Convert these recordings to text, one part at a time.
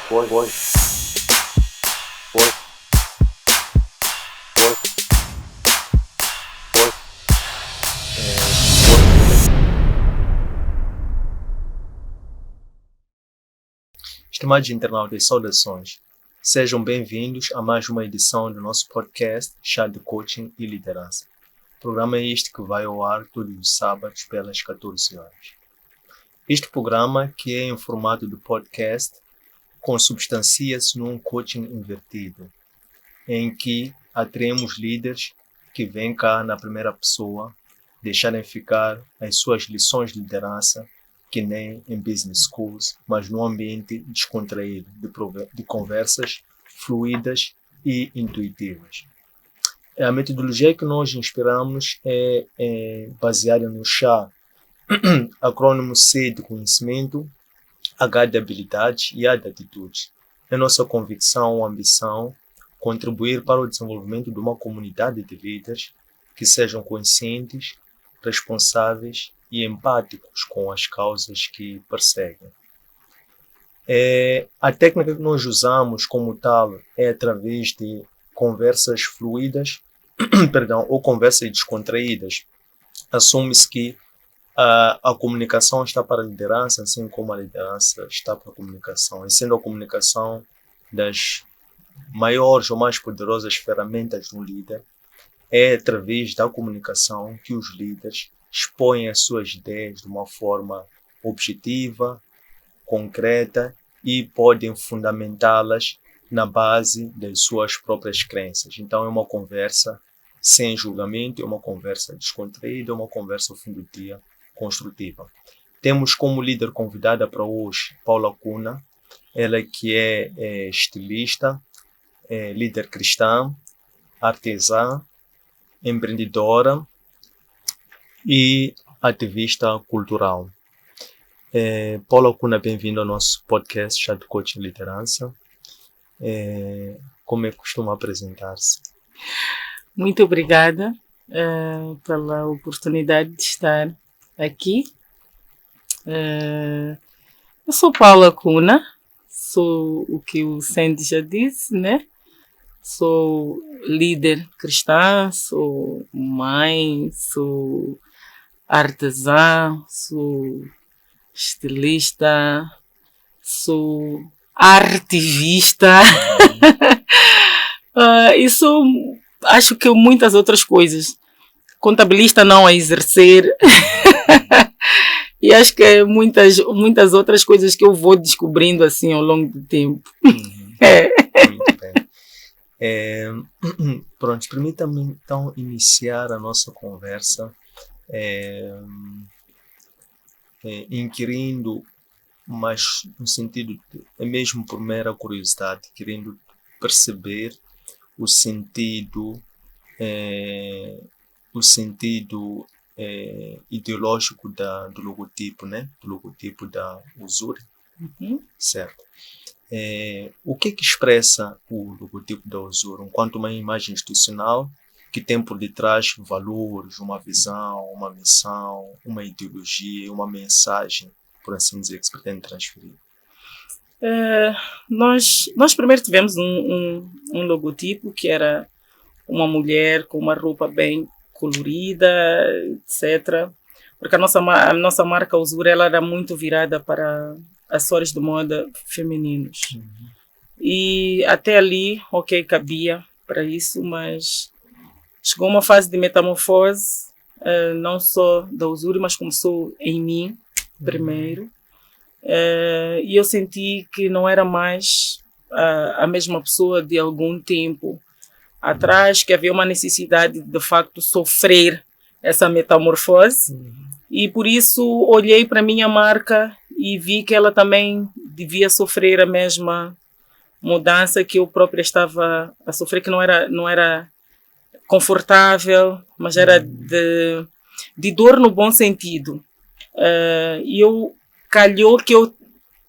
Foi. Estimados internautas, saudações. Sejam bem-vindos a mais uma edição do nosso podcast Chá de Coaching e Liderança. Programa este que vai ao ar todos os sábados pelas 14 horas. Este programa, que é em formato de podcast, consubstancia-se num coaching invertido, em que atraímos líderes que vêm cá na primeira pessoa deixarem ficar as suas lições de liderança, que nem em business schools, mas num ambiente descontraído, de conversas fluidas e intuitivas. A metodologia que nós inspiramos é baseada no CHA, acrônimo C de conhecimento, H de habilidades e A de atitudes. É nossa convicção ou ambição contribuir para o desenvolvimento de uma comunidade de líderes que sejam conscientes, responsáveis e empáticos com as causas que perseguem. A técnica que nós usamos como tal é através de conversas fluidas, ou conversas descontraídas. Assume-se que a comunicação está para a liderança, assim como a liderança está para a comunicação. E sendo a comunicação das maiores ou mais poderosas ferramentas do líder, é através da comunicação que os líderes expõem as suas ideias de uma forma objetiva, concreta e podem fundamentá-las na base das suas próprias crenças. Então é uma conversa sem julgamento, é uma conversa descontraída, é uma conversa ao fim do dia construtiva. Temos como líder convidada para hoje Paula Cunha, ela que é estilista, líder cristã, artesã, empreendedora e ativista cultural. Paula Cunha, bem-vindo ao nosso podcast Chá de Coaching e Liderança. Como é que costuma apresentar-se? Muito obrigada pela oportunidade de estar aqui. Eu sou Paula Cunha, sou o que o Sandy já disse, né? Sou líder cristã, sou mãe, sou artesã, sou estilista, sou artivista e sou, acho que muitas outras coisas. Contabilista não a exercer e acho que muitas outras coisas que eu vou descobrindo assim ao longo do tempo. Muito bem. Pronto, permita-me então iniciar a nossa conversa inquirindo, mas no sentido mesmo por mera curiosidade, querendo perceber o sentido ideológico do logotipo, né? Do logotipo da Uzuri, certo? O que expressa o logotipo da Uzuri enquanto uma imagem institucional que tem por detrás valores, uma visão, uma missão, uma ideologia, uma mensagem, por assim dizer, que se pretende transferir? Nós primeiro tivemos um logotipo que era uma mulher com uma roupa bem colorida, etc. Porque a nossa marca Uzuri, ela era muito virada para acessórios de moda femininos. E até ali, ok, cabia para isso, mas chegou uma fase de metamorfose, não só da Uzuri, mas começou em mim primeiro. E eu senti que não era mais a mesma pessoa de algum tempo atrás, que havia uma necessidade de facto sofrer essa metamorfose. E por isso olhei para a minha marca e vi que ela também devia sofrer a mesma mudança que eu própria estava a sofrer, que não era confortável, mas era de dor no bom sentido. E calhou que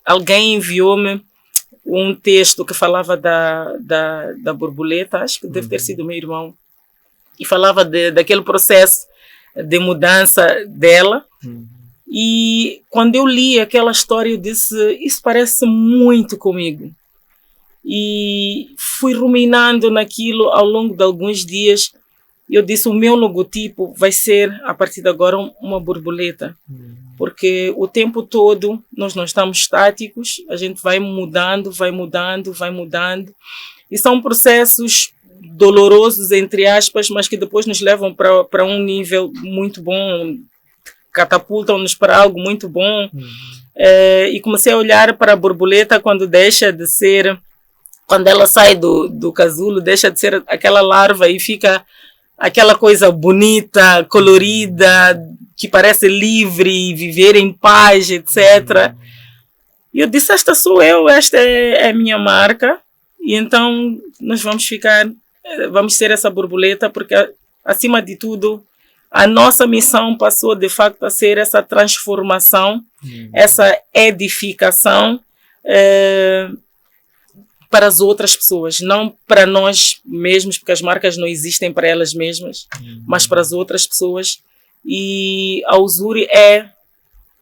alguém enviou-me um texto que falava da borboleta, acho que deve ter sido meu irmão, e falava daquele processo de mudança dela. E quando eu li aquela história, eu disse, isso parece muito comigo. E fui ruminando naquilo ao longo de alguns dias. Eu disse, o meu logotipo vai ser, a partir de agora, uma borboleta. Porque o tempo todo nós não estamos estáticos, a gente vai mudando, vai mudando, vai mudando. E são processos dolorosos, entre aspas, mas que depois nos levam para um nível muito bom, catapultam-nos para algo muito bom. E comecei a olhar para a borboleta quando deixa de ser, quando ela sai do casulo, deixa de ser aquela larva e fica aquela coisa bonita, colorida, que parece livre, viver em paz, etc. E eu disse, esta sou eu, esta é a minha marca. E então nós vamos ser essa borboleta, porque acima de tudo, a nossa missão passou de facto a ser essa transformação, essa edificação para as outras pessoas, não para nós mesmos, porque as marcas não existem para elas mesmas, mas para as outras pessoas. E a Uzuri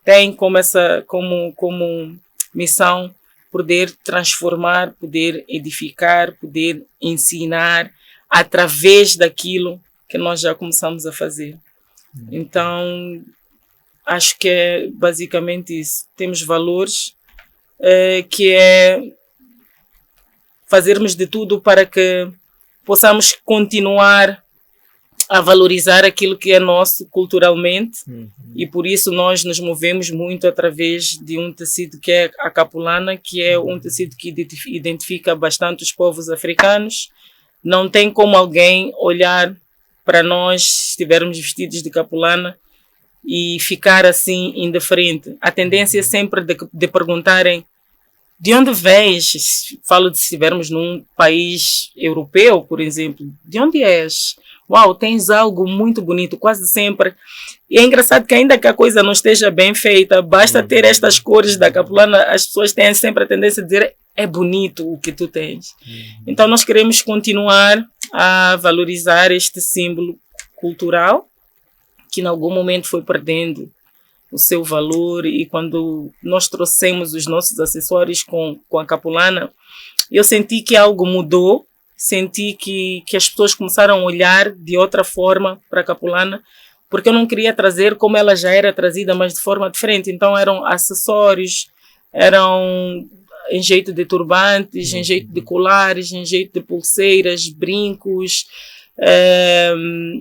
tem como missão poder transformar, poder edificar, poder ensinar através daquilo que nós já começamos a fazer. Então, acho que é basicamente isso. Temos valores que é fazermos de tudo para que possamos continuar a valorizar aquilo que é nosso culturalmente. E por isso nós nos movemos muito através de um tecido que é a capulana, que é um tecido que identifica bastante os povos africanos. Não tem como alguém olhar para nós, se estivermos vestidos de capulana, e ficar assim indiferente. A tendência é sempre de perguntarem de onde vens? Falo de se estivermos num país europeu, por exemplo. De onde és? Uau, tens algo muito bonito, quase sempre. E é engraçado que ainda que a coisa não esteja bem feita, basta ter estas cores da capulana, as pessoas têm sempre a tendência de dizer é bonito o que tu tens. Então nós queremos continuar a valorizar este símbolo cultural, que em algum momento foi perdendo o seu valor, e quando nós trouxemos os nossos acessórios com a capulana, eu senti que algo mudou, senti que as pessoas começaram a olhar de outra forma para a capulana, porque eu não queria trazer como ela já era trazida, mas de forma diferente. Então eram acessórios, eram em jeito de turbantes, em jeito de colares, em jeito de pulseiras, brincos,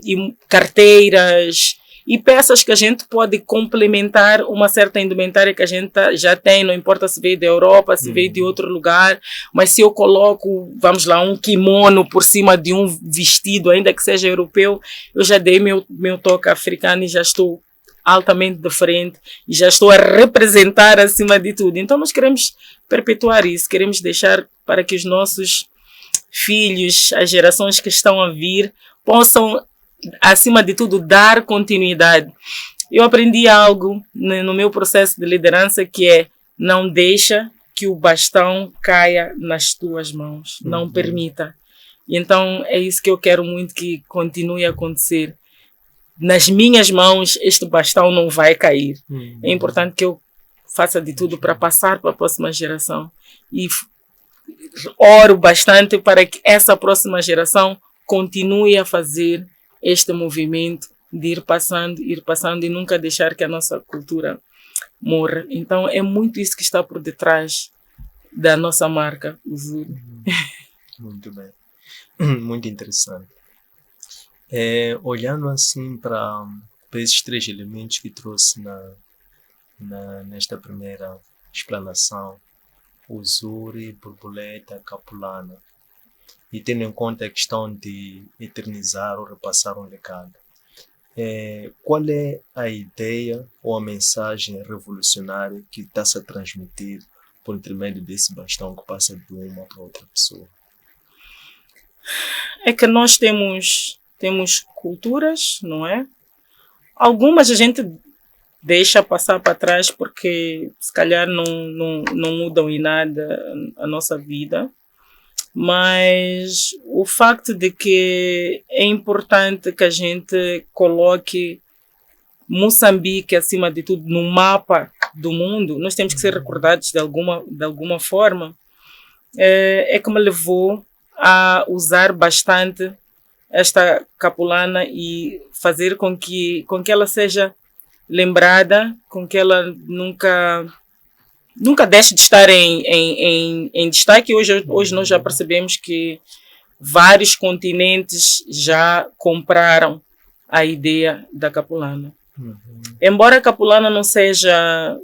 e carteiras, e peças que a gente pode complementar uma certa indumentária que a gente já tem, não importa se veio da Europa, se veio de outro lugar, mas se eu coloco, vamos lá, um kimono por cima de um vestido, ainda que seja europeu, eu já dei meu toque africano e já estou altamente diferente e já estou a representar acima de tudo. Então nós queremos perpetuar isso, queremos deixar para que os nossos filhos, as gerações que estão a vir, possam, acima de tudo, dar continuidade. Eu aprendi algo no meu processo de liderança, que é: não deixa que o bastão caia nas tuas mãos, não permita. E então é isso que eu quero muito que continue a acontecer. Nas minhas mãos este bastão não vai cair. É importante que eu faça de tudo para passar para a próxima geração, e oro bastante para que essa próxima geração continue a fazer este movimento de ir passando e nunca deixar que a nossa cultura morra. Então é muito isso que está por detrás da nossa marca Uzuri. Muito bem, muito interessante. Olhando assim para esses três elementos que trouxe nesta primeira explanação, Uzuri, borboleta, capulana, e tendo em conta a questão de eternizar ou repassar um legado, qual é a ideia ou a mensagem revolucionária que está-se a transmitir por intermédio desse bastão que passa de uma para outra pessoa? É que nós temos culturas, não é? Algumas a gente deixa passar para trás porque se calhar não mudam em nada a nossa vida, mas o facto de que é importante que a gente coloque Moçambique acima de tudo no mapa do mundo, nós temos que ser recordados de alguma forma. é que me levou a usar bastante esta capulana e fazer com que ela seja lembrada, com que ela nunca deixe de estar em destaque. Hoje nós já percebemos que vários continentes já compraram a ideia da capulana. Embora a capulana não seja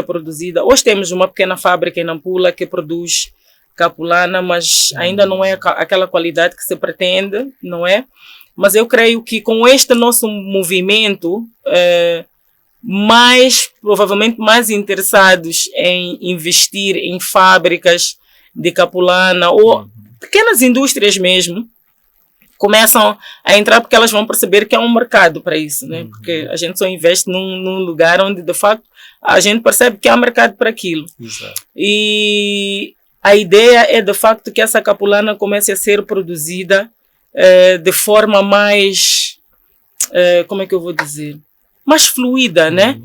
produzida, hoje temos uma pequena fábrica em Nampula que produz capulana, mas ainda não é aquela qualidade que se pretende, não é? Mas eu creio que com este nosso movimento, provavelmente mais interessados em investir em fábricas de capulana ou pequenas indústrias mesmo, começam a entrar porque elas vão perceber que há um mercado para isso, né? Porque a gente só investe num lugar onde, de facto, a gente percebe que há mercado para aquilo. Exato. E a ideia é, de facto, que essa capulana comece a ser produzida de forma mais, como é que eu vou dizer, mais fluida, né?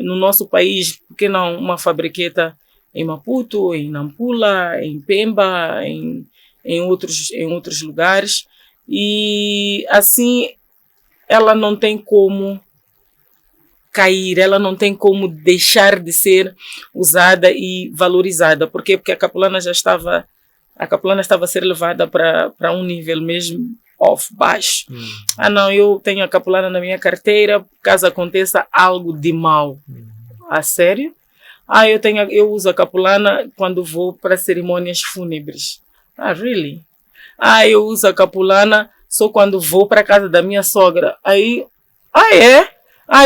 No nosso país, porque não uma fabriqueta em Maputo, em Nampula, em Pemba, em outros lugares, e assim ela não tem como cair, ela não tem como deixar de ser usada e valorizada. Por quê? Porque a capulana estava a ser levada para um nível mesmo baixo. Não, eu tenho a capulana na minha carteira, caso aconteça algo de mal. A sério? Eu uso a capulana quando vou para cerimônias fúnebres. Really? Eu uso a capulana só quando vou para a casa da minha sogra. Aí, é?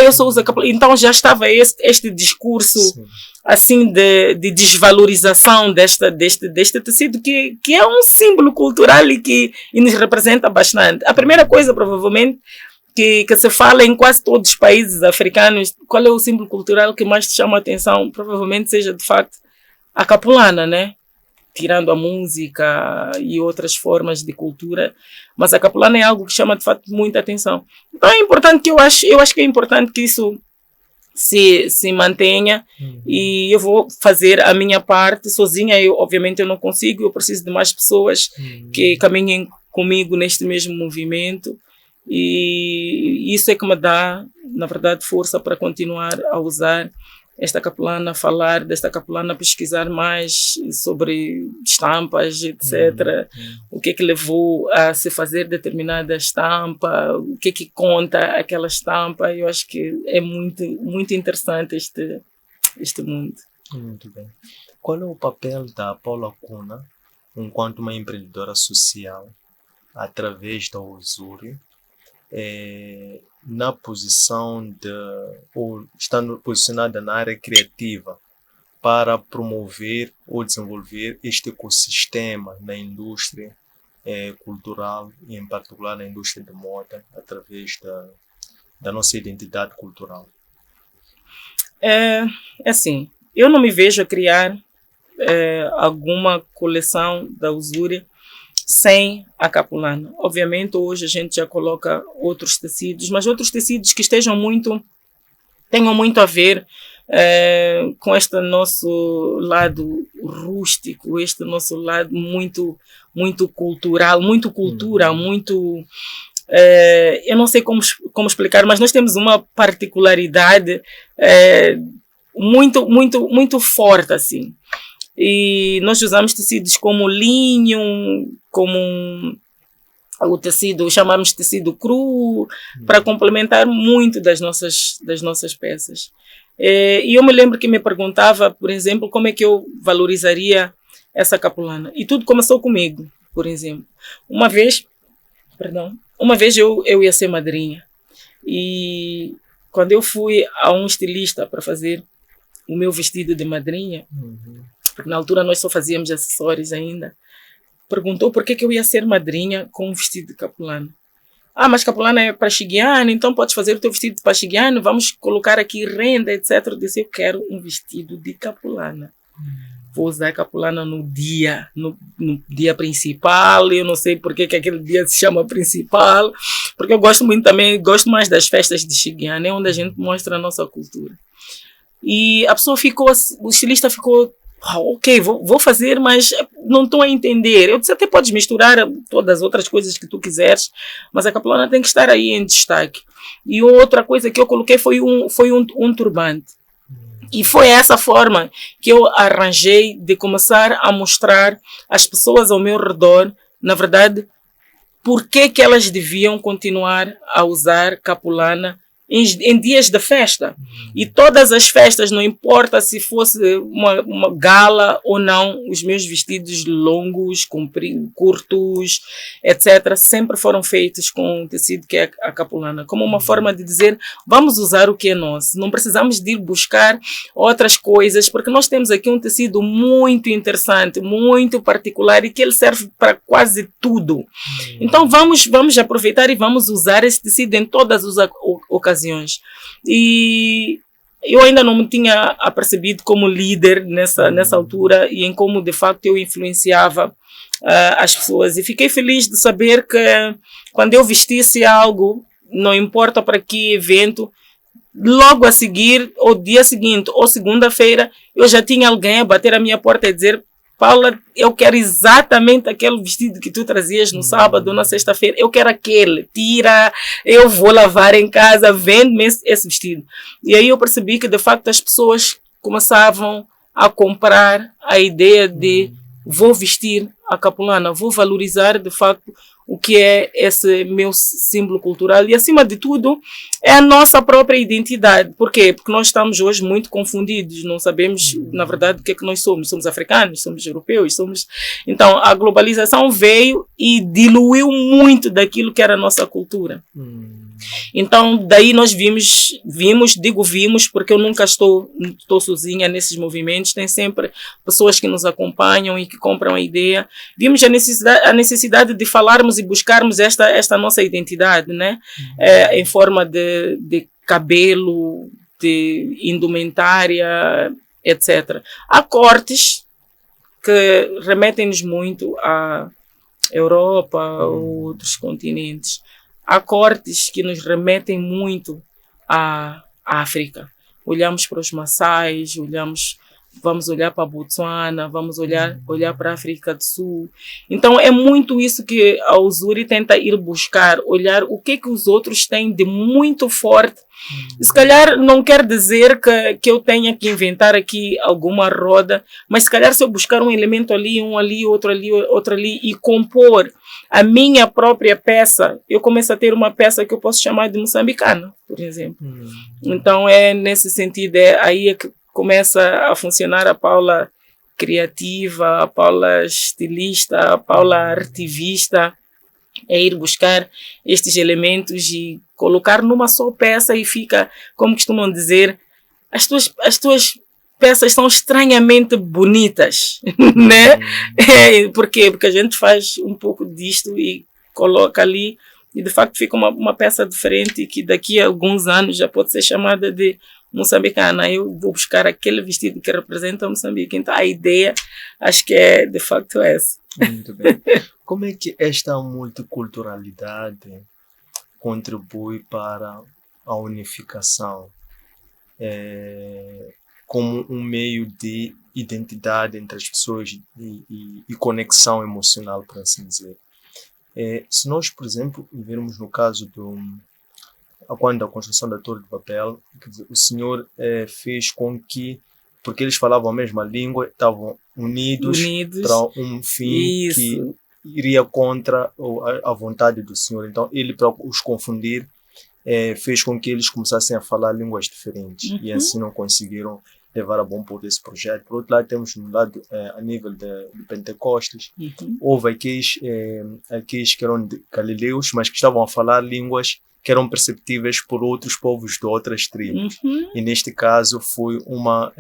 Eu só uso a capulana. Então já estava este discurso, sim, assim, de desvalorização deste tecido, que é um símbolo cultural e nos representa bastante. A primeira coisa, provavelmente, que se fala em quase todos os países africanos, qual é o símbolo cultural que mais te chama a atenção? Provavelmente seja, de facto, a capulana, né? Tirando a música e outras formas de cultura, mas a capulana é algo que chama, de facto, muita atenção. Então é importante eu acho que é importante que isso se mantenha, e eu vou fazer a minha parte sozinha. Obviamente eu não consigo, eu preciso de mais pessoas que caminhem comigo neste mesmo movimento, e isso é que me dá, na verdade, força para continuar a usar esta capulana, falar desta capulana, pesquisar mais sobre estampas, etc. O que levou a se fazer determinada estampa, o que conta aquela estampa. Eu acho que é muito, muito interessante este mundo. Muito bem. Qual é o papel da Paula Kuna enquanto uma empreendedora social através da Uzuri, na posição ou estando posicionada na área criativa para promover ou desenvolver este ecossistema na indústria cultural, e em particular na indústria de moda, através da nossa identidade cultural? Assim, eu não me vejo a criar alguma coleção da Uzuri sem a capulana. Obviamente hoje a gente já coloca outros tecidos, mas outros tecidos que tenham muito a ver com este nosso lado rústico, este nosso lado muito, muito cultural, muito cultura, muito... eu não sei como explicar, mas nós temos uma particularidade muito, muito, muito forte, assim. E nós usamos tecidos como linho, como o tecido, chamamos de tecido cru, para complementar muito das nossas peças. E eu me lembro que me perguntava, por exemplo, como é que eu valorizaria essa capulana. E tudo começou comigo, por exemplo. Uma vez eu ia ser madrinha. E quando eu fui a um estilista para fazer o meu vestido de madrinha, porque na altura nós só fazíamos acessórios ainda, perguntou por que eu ia ser madrinha com um vestido de capulana. Mas capulana é para Xigiane, então podes fazer o teu vestido para Xigiane, vamos colocar aqui renda, etc. Eu disse, eu quero um vestido de capulana. Vou usar capulana no dia principal. Eu não sei porque que aquele dia se chama principal, porque eu gosto mais das festas de Xigiane, onde a gente mostra a nossa cultura. E a pessoa o estilista ficou ok, vou fazer, mas não estou a entender. Eu disse, até podes misturar todas as outras coisas que tu quiseres, mas a capulana tem que estar aí em destaque. E outra coisa que eu coloquei foi um turbante. E foi essa forma que eu arranjei de começar a mostrar às pessoas ao meu redor, na verdade, por que elas deviam continuar a usar capulana em dias de festa. E todas as festas, não importa se fosse uma gala ou não, os meus vestidos longos, curtos, etc., sempre foram feitos com o tecido que é a capulana, como uma forma de dizer, vamos usar o que é nosso. Não precisamos de ir buscar outras coisas, porque nós temos aqui um tecido muito interessante, muito particular, e que ele serve para quase tudo. Então vamos aproveitar e vamos usar esse tecido em todas as ocasiões. E eu ainda não me tinha apercebido como líder nessa altura e em como de facto eu influenciava as pessoas. E fiquei feliz de saber que quando eu vestisse algo, não importa para que evento, logo a seguir, ou dia seguinte, ou segunda-feira, eu já tinha alguém a bater a minha porta e dizer: Paula, eu quero exatamente aquele vestido que tu trazias no sábado ou na sexta-feira. Eu quero aquele. Tira, eu vou lavar em casa, vende-me esse vestido. E aí eu percebi que, de facto, as pessoas começavam a comprar a ideia de vou vestir a capulana, vou valorizar, de facto, o que é esse meu símbolo cultural. E, acima de tudo, é a nossa própria identidade. Por quê? Porque nós estamos hoje muito confundidos. Não sabemos, na verdade, o que é que nós somos. Somos africanos, somos europeus, somos... Então, a globalização veio e diluiu muito daquilo que era a nossa cultura. Então, daí nós vimos, porque eu nunca estou sozinha nesses movimentos. Tem sempre pessoas que nos acompanham e que compram a ideia. Vimos a necessidade de falarmos e buscarmos esta nossa identidade, né? Em forma de cabelo, de indumentária, etc. Há cortes que remetem-nos muito à Europa ou outros continentes. Há cortes que nos remetem muito à África. Olhamos para os Maasais, vamos olhar para a Botsuana, vamos olhar para a África do Sul. Então é muito isso que a Uzuri tenta ir buscar, olhar o que os outros têm de muito forte. Se calhar não quer dizer que eu tenha que inventar aqui alguma roda, mas se calhar se eu buscar um elemento ali, um ali, outro ali e compor a minha própria peça, eu começo a ter uma peça que eu posso chamar de moçambicana, por exemplo. Então é nesse sentido, aí é que começa a funcionar a Paula criativa, a Paula estilista, a Paula artivista, é ir buscar estes elementos e colocar numa só peça e fica, como costumam dizer, as tuas peças são estranhamente bonitas, né? Por quê? Porque a gente faz um pouco disto e coloca ali e de facto fica uma peça diferente que daqui a alguns anos já pode ser chamada de moçambicana. Eu vou buscar aquele vestido que representa Moçambique. Então a ideia acho que é de facto essa. Muito bem. Como é que esta multiculturalidade contribui para a unificação como um meio de identidade entre as pessoas e conexão emocional, por assim dizer? Se nós, por exemplo, virmos no caso quando a construção da Torre de Babel, quer dizer, o Senhor fez com que, porque eles falavam a mesma língua, estavam unidos para um fim que iria contra a vontade do Senhor. Então, ele, para os confundir, fez com que eles começassem a falar línguas diferentes e assim não conseguiram levar a bom porto esse projeto. Por outro lado, temos no lado, a nível de Pentecostes, houve aqueles que eram galileus, mas que estavam a falar línguas que eram perceptíveis por outros povos de outras tribos. E neste caso foi uma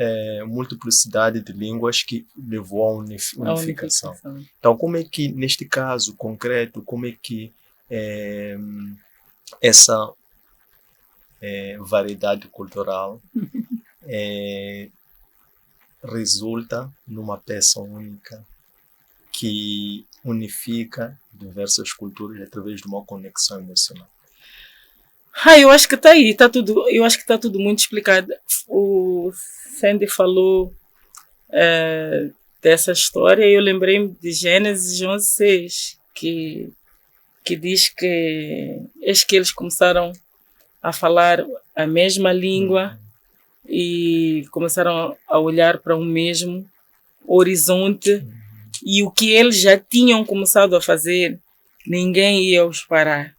multiplicidade de línguas que levou à unificação. Então, como é que, neste caso concreto, como é que essa variedade cultural resulta numa peça única que unifica diversas culturas através de uma conexão emocional? Eu acho que está aí, eu acho que está tudo muito explicado. O Sandy falou dessa história, eu lembrei-me de Gênesis 11:6, que diz que eles começaram a falar a mesma língua e começaram a olhar para um mesmo horizonte, e o que eles já tinham começado a fazer, ninguém ia os parar.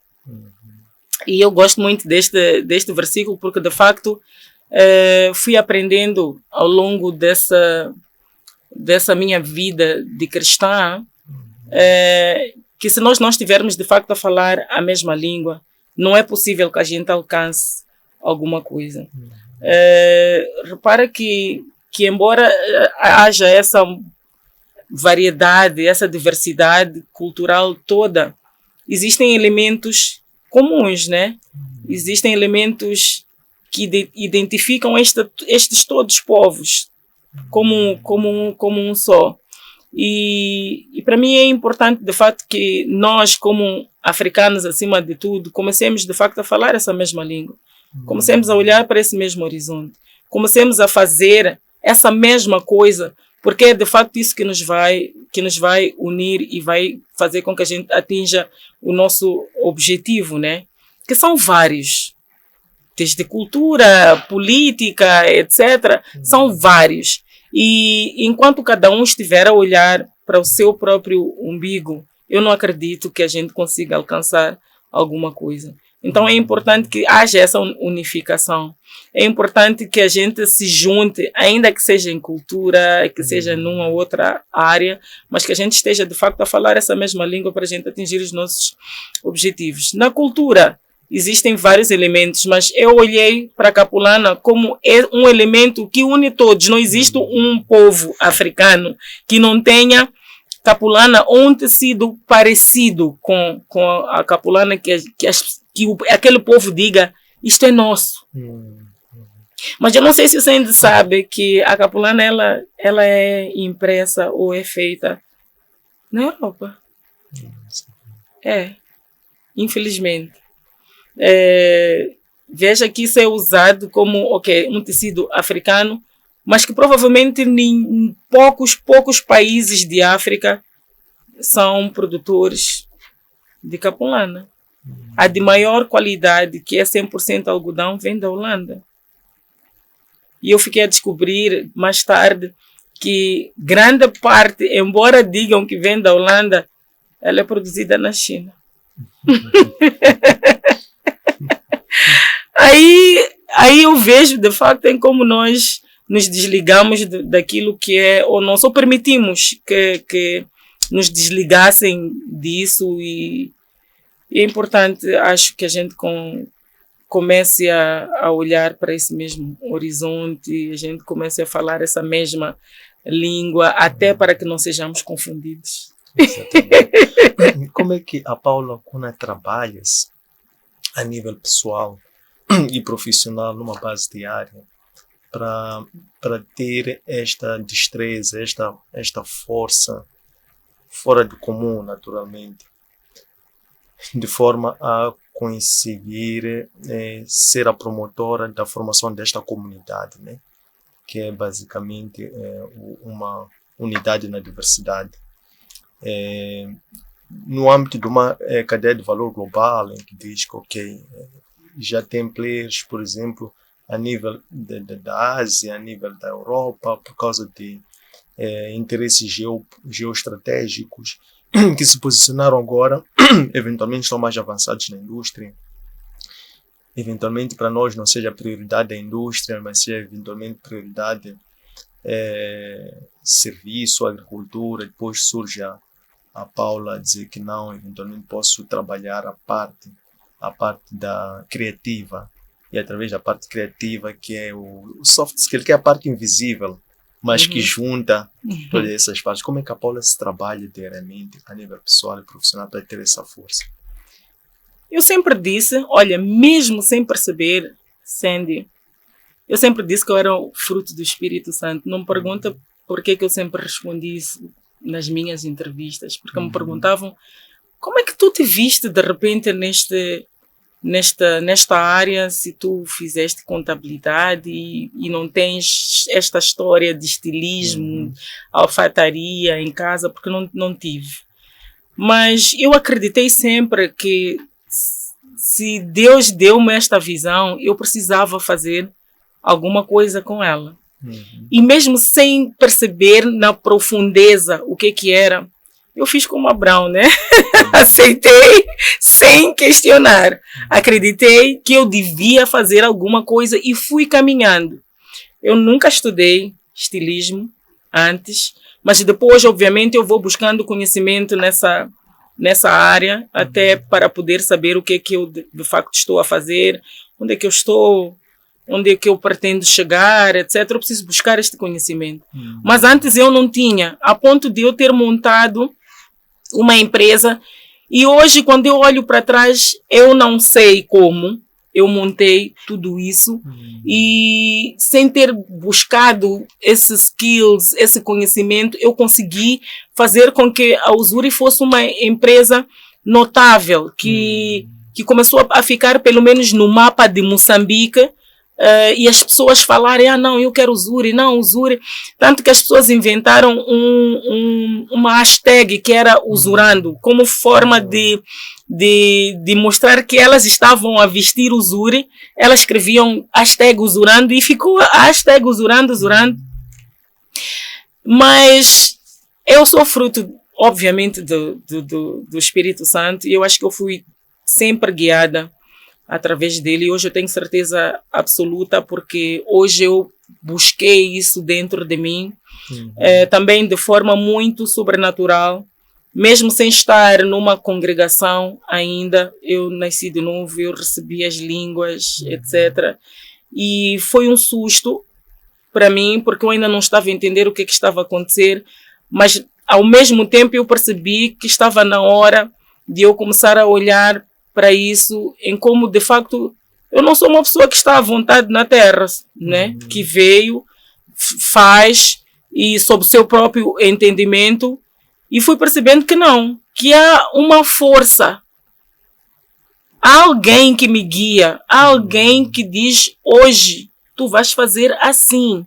E eu gosto muito deste versículo, porque de facto fui aprendendo ao longo dessa minha vida de cristã, que se nós não estivermos de facto a falar a mesma língua, não é possível que a gente alcance alguma coisa. Repara que embora haja essa variedade, essa diversidade cultural toda, existem elementos comuns, né? Existem elementos que identificam estes todos povos como um só. E para mim é importante, de facto, que nós, como africanos, acima de tudo, comecemos, de facto, a falar essa mesma língua. Comecemos a olhar para esse mesmo horizonte. Comecemos a fazer essa mesma coisa, porque é, de facto, isso que nos vai unir e vai fazer com que a gente atinja o nosso objetivo, né? Que são vários. Desde cultura, política, etc. São vários. E enquanto cada um estiver a olhar para o seu próprio umbigo, eu não acredito que a gente consiga alcançar alguma coisa. Então é importante que haja essa unificação. É importante que a gente se junte, ainda que seja em cultura, que seja numa outra área, mas que a gente esteja de facto a falar essa mesma língua para a gente atingir os nossos objetivos. Na cultura, existem vários elementos, mas eu olhei para a Capulana como um elemento que une todos. Não existe um povo africano que não tenha Capulana ou um tecido parecido com a Capulana, que aquele povo diga, isto é nosso. Mas eu não sei se você ainda sabe que a Capulana ela é impressa ou é feita na Europa. Infelizmente. Veja que isso é usado como um tecido africano, mas que provavelmente em poucos países de África são produtores de Capulana. A de maior qualidade, que é 100% algodão, vem da Holanda. E eu fiquei a descobrir mais tarde que grande parte, embora digam que vem da Holanda, ela é produzida na China. Aí eu vejo, de facto, em como nós nos desligamos daquilo que é ou não, só permitimos que nos desligassem disso, e é importante, acho, que a gente comece a olhar para esse mesmo horizonte, a gente comece a falar essa mesma língua, até para que não sejamos confundidos. Exatamente. Como é que a Paula, quando trabalha a nível pessoal e profissional numa base diária, para ter esta destreza, esta força fora do comum, naturalmente, de forma a conseguir ser a promotora da formação desta comunidade, né? Que é basicamente uma unidade na diversidade. No âmbito de uma cadeia de valor global, em que diz que já tem players, por exemplo, a nível da Ásia, a nível da Europa, por causa de interesses geoestratégicos, que se posicionaram agora, eventualmente estão mais avançados na indústria. Eventualmente, para nós, não seja prioridade a indústria, mas seja eventualmente prioridade serviço, agricultura. Depois surge a Paula a dizer que não, eventualmente posso trabalhar a parte da criativa, e através da parte criativa, que é o soft skill, que é a parte invisível, mas que junta todas essas partes. Como é que a Paula se trabalha diariamente a nível pessoal e profissional para ter essa força? Eu sempre disse, olha, mesmo sem perceber, Sandy, eu sempre disse que eu era o fruto do Espírito Santo. Não me pergunta por que eu sempre respondi isso nas minhas entrevistas, porque me perguntavam, como é que tu te viste de repente nesta área, se tu fizeste contabilidade e não tens esta história de estilismo, alfaiataria em casa, porque não tive. Mas eu acreditei sempre que se Deus deu-me esta visão, eu precisava fazer alguma coisa com ela. E mesmo sem perceber na profundeza o que era, eu fiz como Abraão, né? Aceitei sem questionar. Acreditei que eu devia fazer alguma coisa e fui caminhando. Eu nunca estudei estilismo antes, mas depois, obviamente, eu vou buscando conhecimento nessa área, até para poder saber o que eu de facto estou a fazer, onde é que eu estou, onde é que eu pretendo chegar, etc. Eu preciso buscar este conhecimento. Mas antes eu não tinha, a ponto de eu ter montado uma empresa, e hoje, quando eu olho para trás, eu não sei como eu montei tudo isso, e sem ter buscado esses skills, esse conhecimento, eu consegui fazer com que a Uzuri fosse uma empresa notável, que começou a ficar pelo menos no mapa de Moçambique, e as pessoas falarem, não, eu quero Uzuri, não, Uzuri. Tanto que as pessoas inventaram uma hashtag que era Uzurando, como forma de mostrar que elas estavam a vestir Uzuri. Elas escreviam hashtag Uzurando e ficou a hashtag Uzurando. Mas eu sou fruto, obviamente, do Espírito Santo, e eu acho que eu fui sempre guiada através dele, e hoje eu tenho certeza absoluta, porque hoje eu busquei isso dentro de mim, também de forma muito sobrenatural, mesmo sem estar numa congregação ainda. Eu nasci de novo, eu recebi as línguas, etc. E foi um susto para mim, porque eu ainda não estava a entender o que estava a acontecer, mas ao mesmo tempo eu percebi que estava na hora de eu começar a olhar para isso, em como de facto eu não sou uma pessoa que está à vontade na terra, né? Que veio, faz, e sob o seu próprio entendimento, e fui percebendo que não, que há uma força, há alguém que me guia, há alguém que diz: hoje tu vais fazer assim,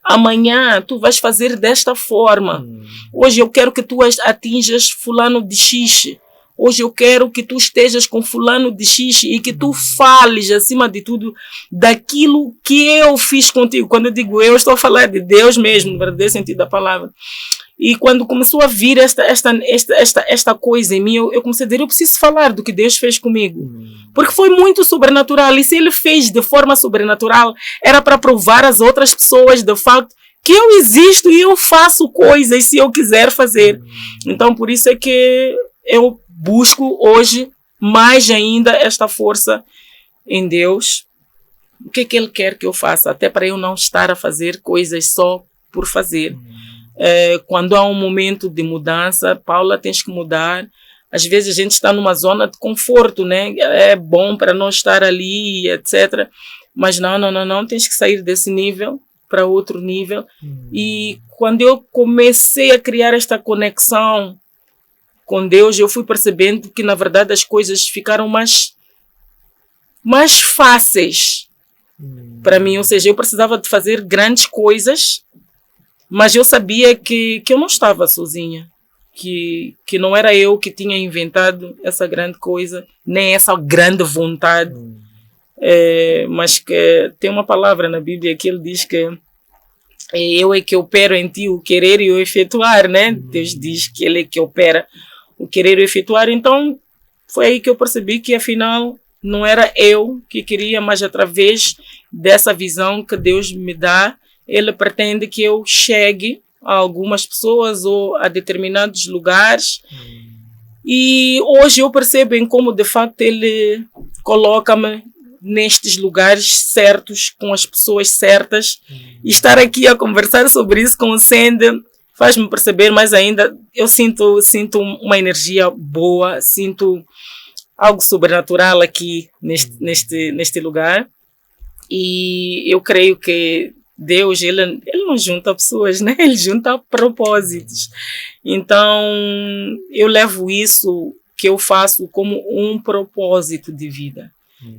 amanhã tu vais fazer desta forma, hoje eu quero que tu atinjas fulano de X. Hoje eu quero que tu estejas com fulano de X e que tu fales, acima de tudo, daquilo que eu fiz contigo. Quando eu digo eu, estou a falar de Deus mesmo, no verdadeiro sentido da palavra. E quando começou a vir esta coisa em mim, eu comecei a dizer: eu preciso falar do que Deus fez comigo. Porque foi muito sobrenatural. E se Ele fez de forma sobrenatural, era para provar às outras pessoas, de facto, que eu existo e eu faço coisas se eu quiser fazer. Então, por isso é que eu busco hoje mais ainda esta força em Deus. O que é que Ele quer que eu faça? Até para eu não estar a fazer coisas só por fazer. Quando há um momento de mudança, Paula, tens que mudar. Às vezes a gente está numa zona de conforto, né? É bom para não estar ali, etc. Mas não, tens que sair desse nível para outro nível. E quando eu comecei a criar esta conexão com Deus, eu fui percebendo que, na verdade, as coisas ficaram mais fáceis para mim. Ou seja, eu precisava de fazer grandes coisas, mas eu sabia que eu não estava sozinha, que não era eu que tinha inventado essa grande coisa, nem essa grande vontade, mas que tem uma palavra na Bíblia que ele diz que eu é que opero em ti o querer e o efetuar, né? Deus diz que Ele é que opera o querer e o efetuar. Então foi aí que eu percebi que afinal não era eu que queria, mas através dessa visão que Deus me dá, Ele pretende que eu chegue a algumas pessoas ou a determinados lugares. E hoje eu percebo em como de facto Ele coloca-me nestes lugares certos, com as pessoas certas. E estar aqui a conversar sobre isso com o Sandy faz-me perceber mais ainda. Eu sinto uma energia boa, sinto algo sobrenatural aqui neste lugar. E eu creio que Deus, ele não junta pessoas, né? Ele junta propósitos. Então, eu levo isso que eu faço como um propósito de vida.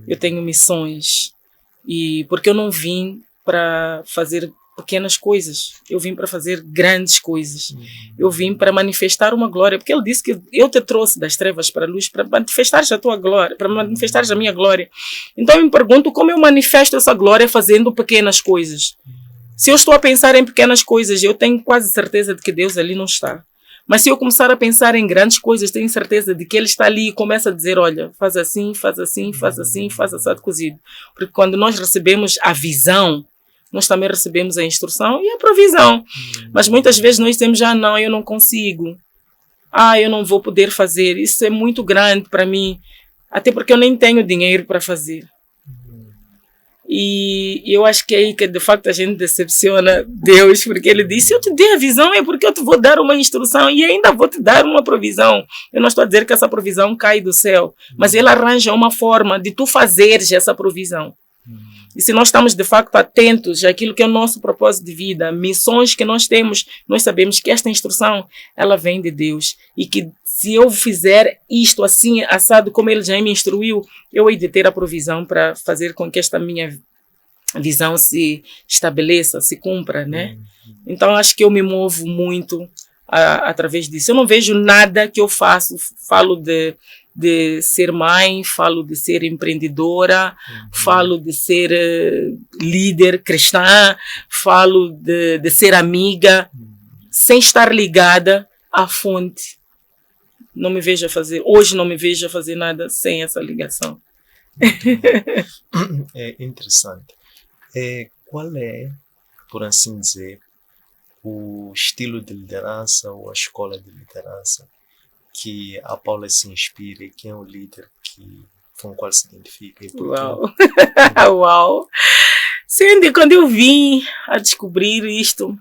eu tenho missões. E porque eu não vim para fazer pequenas coisas, eu vim para fazer grandes coisas. Eu vim para manifestar uma glória, porque ele disse que eu te trouxe das trevas para a luz para manifestares a tua glória, para manifestares a minha glória. Então eu me pergunto como eu manifesto essa glória fazendo pequenas coisas. Se eu estou a pensar em pequenas coisas, eu tenho quase certeza de que Deus ali não está. Mas se eu começar a pensar em grandes coisas, tenho certeza de que Ele está ali e começa a dizer, olha, faz assim, faz assim, faz assim, faz assado cozido. Porque quando nós recebemos a visão, nós também recebemos a instrução e a provisão. Mas muitas vezes nós dizemos, não, eu não consigo. Eu não vou poder fazer. Isso é muito grande para mim. Até porque eu nem tenho dinheiro para fazer. E eu acho que é aí que de facto a gente decepciona Deus, porque Ele disse, se eu te dei a visão é porque eu te vou dar uma instrução e ainda vou te dar uma provisão. Eu não estou a dizer que essa provisão cai do céu, mas Ele arranja uma forma de tu fazeres essa provisão. E se nós estamos de facto atentos àquilo que é o nosso propósito de vida, missões que nós temos, nós sabemos que esta instrução, ela vem de Deus. E que se eu fizer isto assim, assado, como Ele já me instruiu, eu hei de ter a provisão para fazer com que esta minha visão se estabeleça, se cumpra, né? Então acho que eu me movo muito através disso. Eu não vejo nada que eu faço, falo de ser mãe, falo de ser empreendedora, falo de ser líder cristã, falo de ser amiga, sem estar ligada à fonte. Não me vejo a fazer, hoje não me vejo a fazer nada sem essa ligação. É interessante. Qual é, por assim dizer, o estilo de liderança ou a escola de liderança que a Paula se inspira e quem é o líder com o qual se identifica? E por quê? Uau! Sim, quando eu vim a descobrir isto,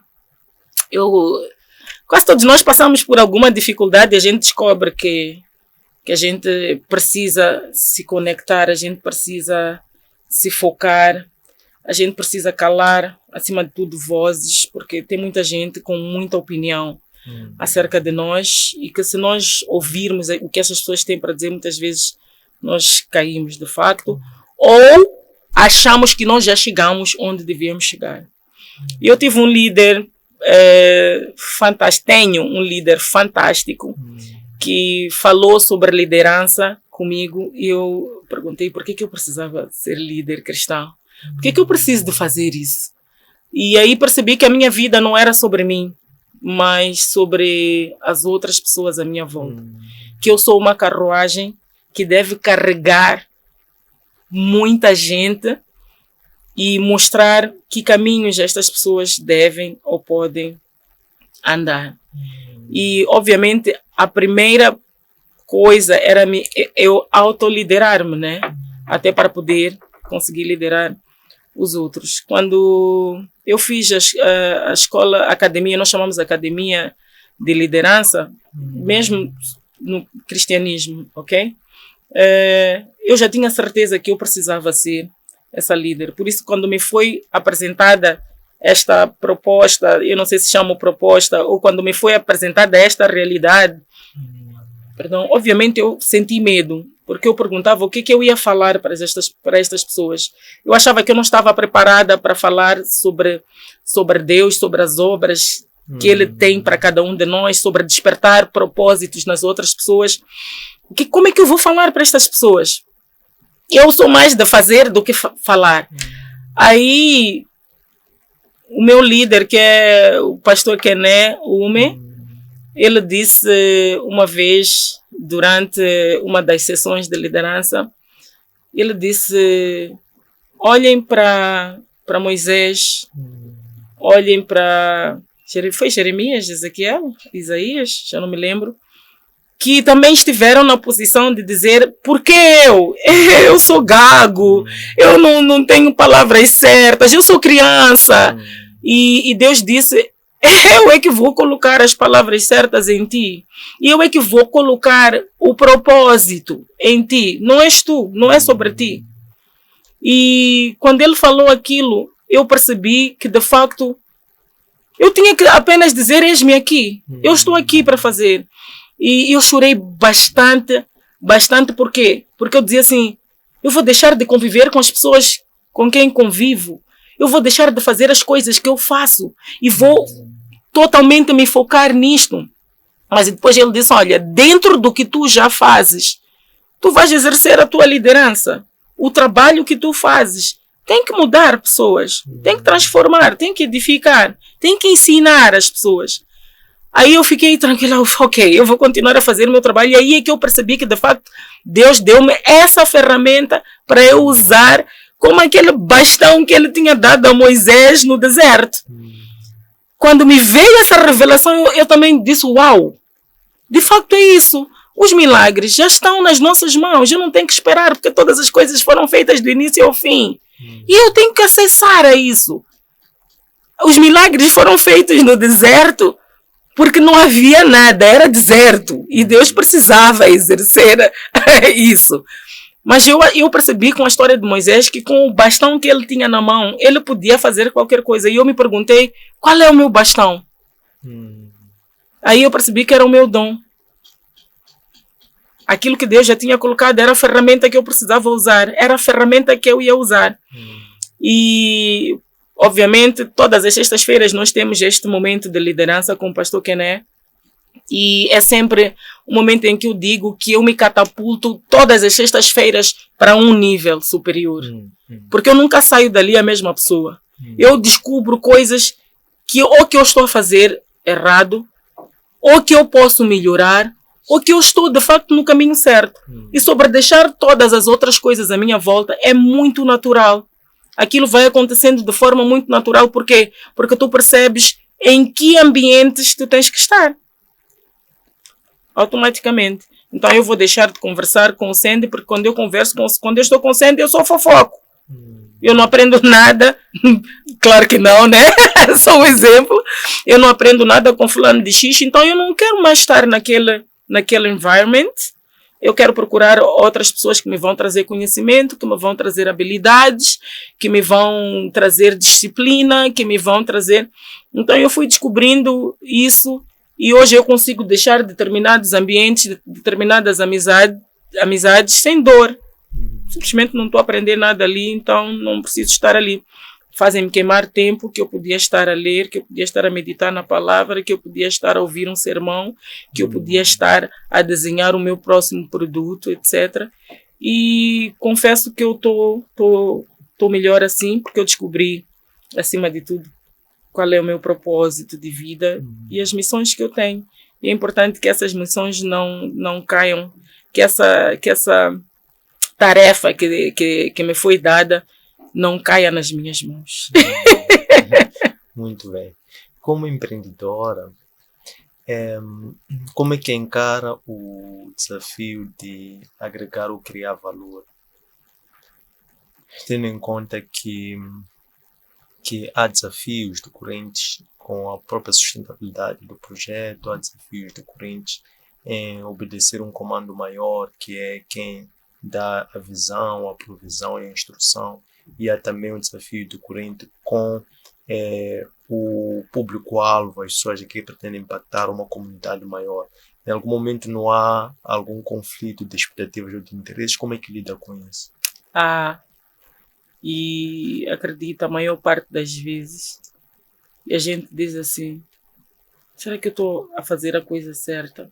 quase todos nós passamos por alguma dificuldade e a gente descobre que a gente precisa se conectar, a gente precisa se focar, a gente precisa calar, acima de tudo, vozes, porque tem muita gente com muita opinião acerca de nós e que se nós ouvirmos o que essas pessoas têm para dizer, muitas vezes nós caímos de facto ou achamos que nós já chegamos onde devíamos chegar. E eu tive um líder fantástico, tenho um líder fantástico que falou sobre liderança comigo e eu perguntei por que eu precisava ser líder cristão, por que eu preciso de fazer isso. E aí percebi que a minha vida não era sobre mim, mas sobre as outras pessoas à minha volta. Que eu sou uma carruagem que deve carregar muita gente e mostrar que caminhos estas pessoas devem ou podem andar. E, obviamente, a primeira coisa era eu autoliderar-me, né? Até para poder conseguir liderar os outros. Quando eu fiz a escola, a academia, nós chamamos de academia de liderança, mesmo no cristianismo, ok? Eu já tinha certeza que eu precisava ser essa líder. Por isso, quando me foi apresentada esta proposta, eu não sei se chamo proposta, ou quando me foi apresentada esta realidade, obviamente eu senti medo, porque eu perguntava o que eu ia falar para estas pessoas. Eu achava que eu não estava preparada para falar sobre Deus, sobre as obras que Ele tem para cada um de nós, sobre despertar propósitos nas outras pessoas. Como é que eu vou falar para estas pessoas? Eu sou mais de fazer do que falar. Aí, o meu líder, que é o pastor Kené Ume, ele disse uma vez, durante uma das sessões de liderança, ele disse, olhem para Moisés, olhem para... Foi Jeremias, Ezequiel, Isaías, já não me lembro, que também estiveram na posição de dizer, por que eu sou gago, eu não tenho palavras certas, eu sou criança. E Deus disse, eu é que vou colocar as palavras certas em ti. E eu é que vou colocar o propósito em ti. Não és tu, não é sobre ti. E quando ele falou aquilo, eu percebi que de facto eu tinha que apenas dizer, eis-me aqui. Eu estou aqui para fazer. E eu chorei bastante. Por quê? Porque eu dizia assim, Eu vou deixar de conviver com as pessoas com quem convivo. Eu vou deixar de fazer as coisas que eu faço e vou totalmente me focar nisto. Mas depois ele disse, olha, dentro do que tu já fazes, tu vais exercer a tua liderança. O trabalho que tu fazes tem que mudar pessoas, tem que transformar, tem que edificar, tem que ensinar as pessoas. Aí eu fiquei tranquila, ok, eu vou continuar a fazer o meu trabalho. E aí é que eu percebi que, de facto, Deus deu-me essa ferramenta para eu usar como aquele bastão que ele tinha dado a Moisés no deserto. Quando me veio essa revelação, eu também disse, uau, de facto é isso. Os milagres já estão nas nossas mãos. Eu não tenho que esperar, porque todas as coisas foram feitas do início ao fim. E eu tenho que acessar a isso. Os milagres foram feitos no deserto porque não havia nada, era deserto. E Deus precisava exercer isso. Mas eu percebi com a história de Moisés que com o bastão que ele tinha na mão, ele podia fazer qualquer coisa. E eu me perguntei, qual é o meu bastão? Aí eu percebi que era o meu dom. Aquilo que Deus já tinha colocado era a ferramenta que eu precisava usar. Era a ferramenta que eu ia usar. E, obviamente, todas as sextas-feiras nós temos este momento de liderança com o pastor Kené. E é sempre um momento em que eu digo que eu me catapulto todas as sextas-feiras para um nível superior. Porque eu nunca saio dali a mesma pessoa. Eu descubro coisas que ou que eu estou a fazer errado, ou que eu posso melhorar, ou que eu estou de facto no caminho certo. E sobre deixar todas as outras coisas à minha volta é muito natural. Aquilo vai acontecendo de forma muito natural. Por quê? Porque tu percebes em que ambientes tu tens que estar. Automaticamente. Então eu vou deixar de conversar com o Sandy, porque quando eu converso quando eu estou com o Sandy, eu só fofoco. Eu não aprendo nada. Claro que não, né? Só um exemplo. Eu não aprendo nada com fulano de X, então eu não quero mais estar naquele environment. Eu quero procurar outras pessoas que me vão trazer conhecimento, que me vão trazer habilidades, que me vão trazer disciplina, que me vão trazer... Então eu fui descobrindo isso e hoje eu consigo deixar determinados ambientes, determinadas amizades sem dor. Simplesmente não estou a aprender nada ali, então não preciso estar ali. Fazem-me queimar tempo que eu podia estar a ler, que eu podia estar a meditar na palavra, que eu podia estar a ouvir um sermão, que eu podia estar a desenhar o meu próximo produto, etc. E confesso que eu estou melhor assim, porque eu descobri, acima de tudo, qual é o meu propósito de vida e as missões que eu tenho. E é importante que essas missões não caiam, que essa tarefa que me foi dada não caia nas minhas mãos. Muito bem. Como empreendedora, como é que encara o desafio de agregar ou criar valor? Tendo em conta que há desafios decorrentes com a própria sustentabilidade do projeto, há desafios decorrentes em obedecer um comando maior, que é quem dá a visão, a provisão e a instrução. E há também um desafio decorrente com o público-alvo, as pessoas que pretendem impactar uma comunidade maior. Em algum momento não há algum conflito de expectativas ou de interesses? Como é que lida com isso? E acredito, a maior parte das vezes, e a gente diz assim, será que eu estou a fazer a coisa certa?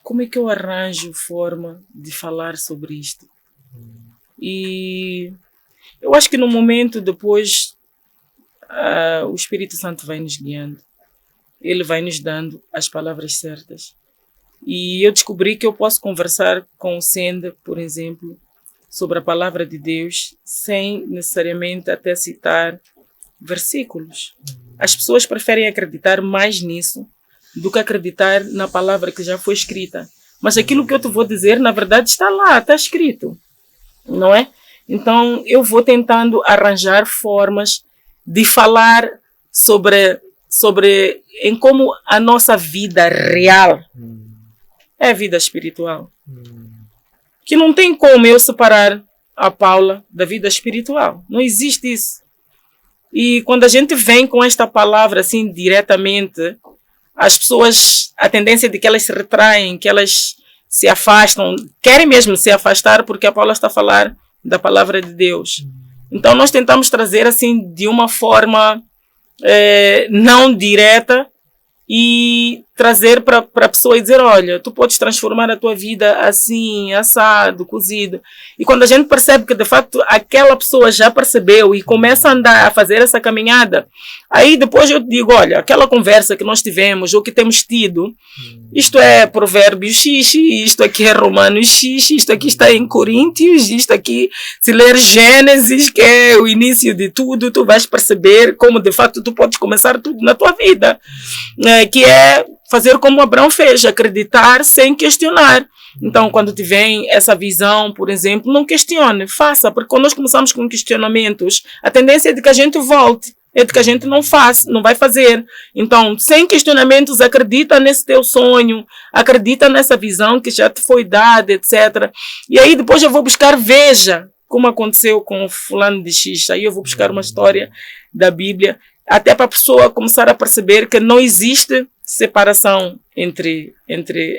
Como é que eu arranjo forma de falar sobre isto? E eu acho que no momento depois o Espírito Santo vai nos guiando. Ele vai nos dando as palavras certas. E eu descobri que eu posso conversar com o Senda, por exemplo, sobre a palavra de Deus, sem necessariamente até citar versículos. As pessoas preferem acreditar mais nisso do que acreditar na palavra que já foi escrita. Mas aquilo que eu te vou dizer, na verdade, está lá, está escrito. Não é? Então, eu vou tentando arranjar formas de falar sobre em como a nossa vida real é vida espiritual. Que não tem como eu separar a Paula da vida espiritual. Não existe isso. E quando a gente vem com esta palavra assim diretamente, as pessoas, a tendência de que elas se retraem, que elas se afastam, querem mesmo se afastar porque a Paula está a falar da palavra de Deus. Então nós tentamos trazer assim de uma forma não direta e trazer para a pessoa e dizer, olha, tu podes transformar a tua vida assim, assado, cozido. E quando a gente percebe que de facto aquela pessoa já percebeu e começa a andar, a fazer essa caminhada, aí depois eu digo, olha, aquela conversa que nós tivemos ou que temos tido, isto é Provérbios X, isto aqui é Romanos X, isto aqui está em Coríntios, isto aqui, se ler Gênesis, que é o início de tudo, tu vais perceber como de facto tu podes começar tudo na tua vida, que é fazer como Abraão fez, acreditar sem questionar. Então, quando te vem essa visão, por exemplo, não questione, faça, porque quando nós começamos com questionamentos, a tendência é de que a gente volte, é de que a gente não faça, não vai fazer. Então, sem questionamentos, acredita nesse teu sonho, acredita nessa visão que já te foi dada, etc. E aí depois eu vou buscar, veja como aconteceu com o fulano de X, aí eu vou buscar uma história da Bíblia, até para a pessoa começar a perceber que não existe separação entre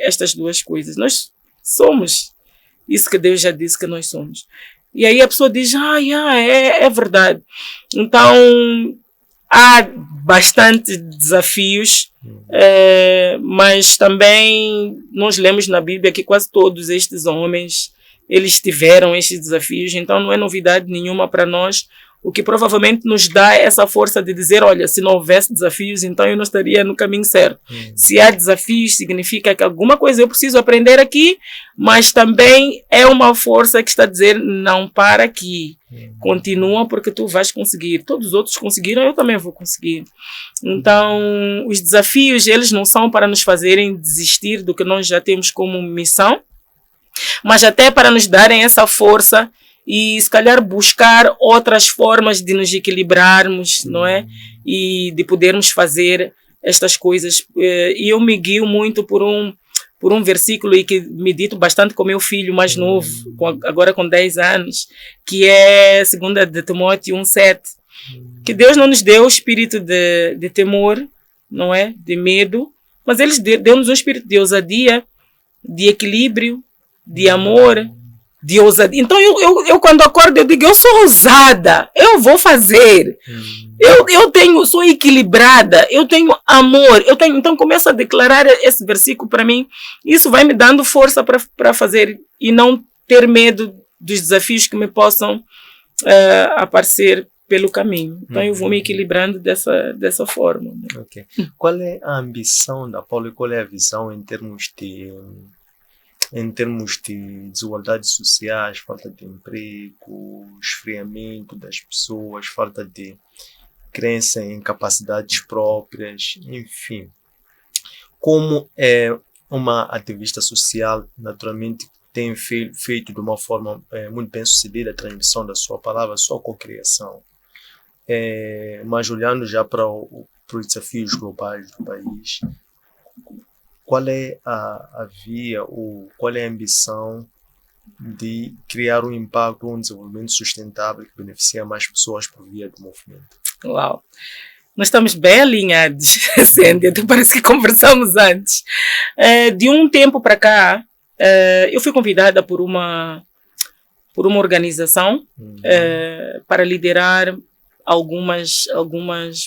estas duas coisas. Nós somos isso que Deus já disse que nós somos. E aí a pessoa diz, é verdade. Então, há bastante desafios, mas também nós lemos na Bíblia que quase todos estes homens, eles tiveram estes desafios, então não é novidade nenhuma para nós, o que provavelmente nos dá essa força de dizer, olha, se não houvesse desafios, então eu não estaria no caminho certo. Se há desafios, significa que alguma coisa eu preciso aprender aqui, mas também é uma força que está a dizer, não para aqui, continua porque tu vais conseguir. Todos os outros conseguiram, eu também vou conseguir. Então, os desafios, eles não são para nos fazerem desistir do que nós já temos como missão, mas até para nos darem essa força e se calhar buscar outras formas de nos equilibrarmos, não é? E de podermos fazer estas coisas. E eu me guio muito por um versículo e que medito bastante com meu filho mais novo, agora com 10 anos, que é 2 de Timóteo 1:7, que Deus não nos deu o espírito de temor, não é? De medo, mas Ele deu-nos um espírito de ousadia, de equilíbrio, de amor, de ousadia. Então eu quando acordo eu digo, eu sou ousada, eu vou fazer, sou equilibrada, eu tenho amor, então começo a declarar esse versículo para mim, isso vai me dando força para fazer e não ter medo dos desafios que me possam aparecer pelo caminho. Então eu vou me equilibrando dessa forma. Né? Okay. Qual é a ambição da Paula e qual é a visão em termos de desigualdades sociais, falta de emprego, esfriamento das pessoas, falta de crença em capacidades próprias, enfim. Como é uma ativista social, naturalmente tem feito de uma forma muito bem sucedida a transmissão da sua palavra, a sua cocriação. Mas olhando já para os desafios globais do país, qual é a via ou qual é a ambição de criar um impacto, um desenvolvimento sustentável que beneficia mais pessoas por via do movimento? Uau! Nós estamos bem alinhados, Cíndia, então parece que conversamos antes. De um tempo para cá, eu fui convidada por uma organização para liderar algumas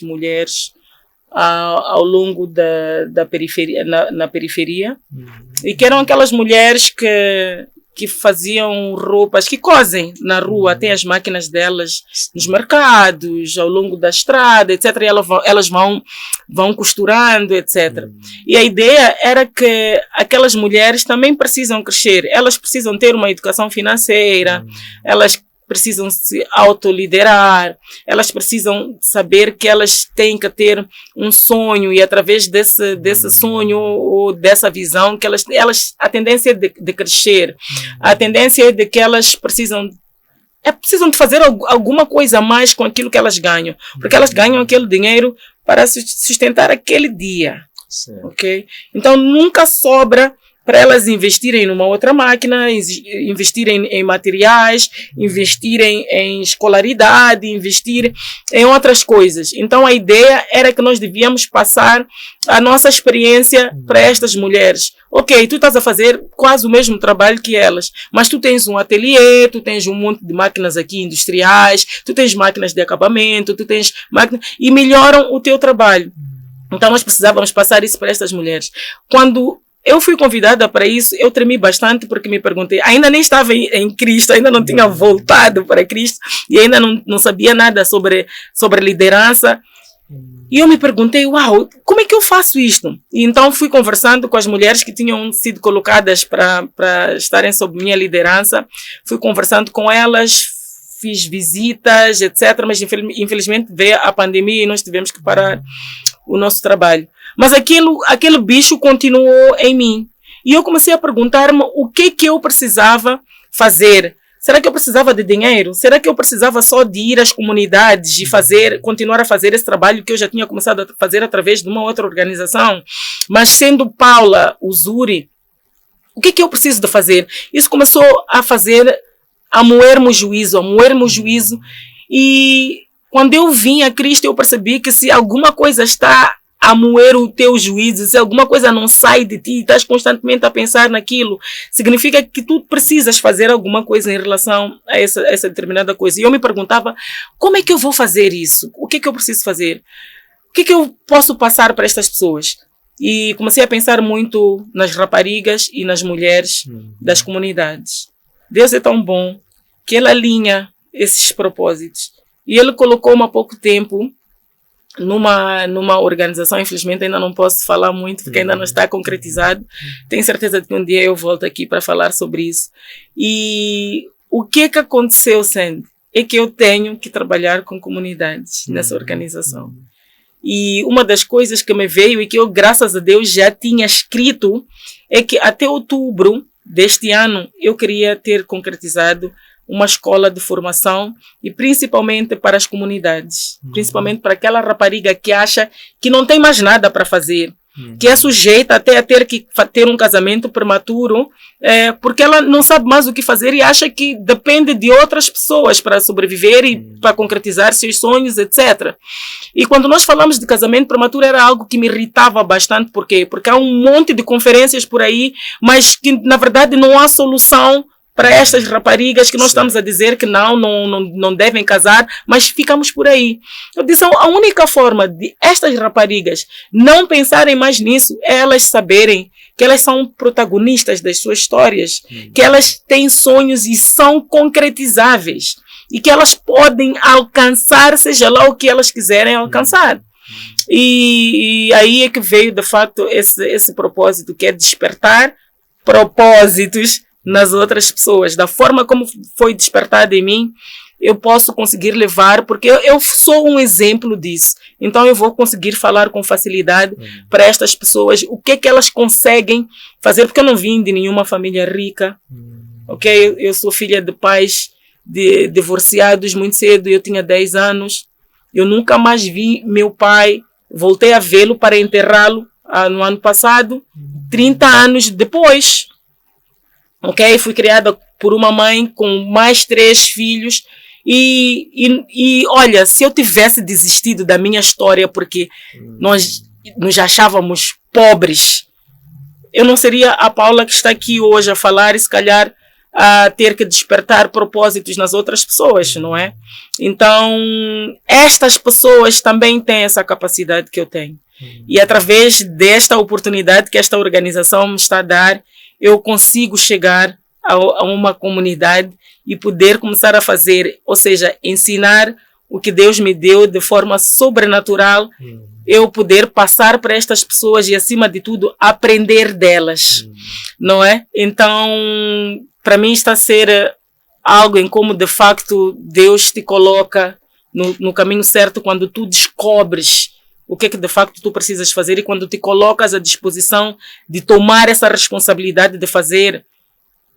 mulheres ao longo da periferia, na periferia, e que eram aquelas mulheres que faziam roupas, que cosem na rua, tem as máquinas delas nos mercados, ao longo da estrada, etc. E elas vão costurando, etc. E a ideia era que aquelas mulheres também precisam crescer, elas precisam ter uma educação financeira, elas precisam se autoliderar, elas precisam saber que elas têm que ter um sonho e através desse sonho ou dessa visão que elas a tendência é de crescer, a tendência é de que elas precisam de fazer alguma coisa a mais com aquilo que elas ganham, porque elas ganham aquele dinheiro para sustentar aquele dia. Sim. Ok? Então nunca sobra para elas investirem numa outra máquina, investirem em materiais, investirem em escolaridade, investir em outras coisas. Então a ideia era que nós devíamos passar a nossa experiência para estas mulheres. Ok, tu estás a fazer quase o mesmo trabalho que elas, mas tu tens um ateliê, tu tens um monte de máquinas aqui industriais, tu tens máquinas de acabamento, tu tens máquinas e melhoram o teu trabalho. Então nós precisávamos passar isso para estas mulheres. Quando eu fui convidada para isso, eu tremi bastante porque me perguntei, ainda nem estava em Cristo, ainda não tinha voltado para Cristo e ainda não sabia nada sobre liderança. E eu me perguntei, uau, como é que eu faço isto? E então fui conversando com as mulheres que tinham sido colocadas para estarem sob minha liderança, fui conversando com elas, fiz visitas, etc. Mas infelizmente veio a pandemia e nós tivemos que parar o nosso trabalho. Mas aquele bicho continuou em mim. E eu comecei a perguntar-me o que eu precisava fazer. Será que eu precisava de dinheiro? Será que eu precisava só de ir às comunidades e continuar a fazer esse trabalho que eu já tinha começado a fazer através de uma outra organização? Mas sendo Paula Uzuri, o que eu preciso de fazer? Isso começou a moer-me o juízo. E quando eu vim a Cristo, eu percebi que se alguma coisa está a moer o teu juízo, se alguma coisa não sai de ti, estás constantemente a pensar naquilo, significa que tu precisas fazer alguma coisa em relação a essa determinada coisa. E eu me perguntava, como é que eu vou fazer isso? O que eu preciso fazer? O que eu posso passar para estas pessoas? E comecei a pensar muito nas raparigas e nas mulheres das comunidades. Deus é tão bom que Ele alinha esses propósitos. E Ele colocou-me há pouco tempo numa organização, infelizmente ainda não posso falar muito porque ainda não está concretizado. Tenho certeza de que um dia eu volto aqui para falar sobre isso. E o que aconteceu, Sandy, é que eu tenho que trabalhar com comunidades nessa organização. E uma das coisas que me veio e que eu, graças a Deus, já tinha escrito é que até outubro deste ano eu queria ter concretizado uma escola de formação e principalmente para as comunidades, principalmente para aquela rapariga que acha que não tem mais nada para fazer, que é sujeita até a ter que ter um casamento prematuro, porque ela não sabe mais o que fazer e acha que depende de outras pessoas para sobreviver e para concretizar seus sonhos, etc. E quando nós falamos de casamento prematuro era algo que me irritava bastante. Por quê? Porque há um monte de conferências por aí, mas que na verdade não há solução para estas raparigas que nós estamos a dizer que não devem casar, mas ficamos por aí. Eu disse, a única forma de estas raparigas não pensarem mais nisso é elas saberem que elas são protagonistas das suas histórias, que elas têm sonhos e são concretizáveis, e que elas podem alcançar, seja lá o que elas quiserem alcançar. E aí é que veio, de fato, esse propósito, que é despertar propósitos nas outras pessoas. Da forma como foi despertado em mim, eu posso conseguir levar, porque eu sou um exemplo disso. Então eu vou conseguir falar com facilidade para estas pessoas o que elas conseguem fazer, porque eu não vim de nenhuma família rica, ok? Eu sou filha de pais divorciados muito cedo, eu tinha 10 anos, eu nunca mais vi meu pai, voltei a vê-lo para enterrá-lo no ano passado, 30 anos depois. Ok, fui criada por uma mãe com mais 3 filhos e olha, se eu tivesse desistido da minha história porque nós nos achávamos pobres, eu não seria a Paula que está aqui hoje a falar e se calhar a ter que despertar propósitos nas outras pessoas, não é? Então, estas pessoas também têm essa capacidade que eu tenho. E através desta oportunidade que esta organização me está a dar, eu consigo chegar a uma comunidade e poder começar a fazer, ou seja, ensinar o que Deus me deu de forma sobrenatural, eu poder passar para estas pessoas e, acima de tudo, aprender delas, não é? Então, para mim está a ser algo em como, de facto, Deus te coloca no caminho certo quando tu descobres o que de facto tu precisas fazer e quando te colocas à disposição de tomar essa responsabilidade de fazer.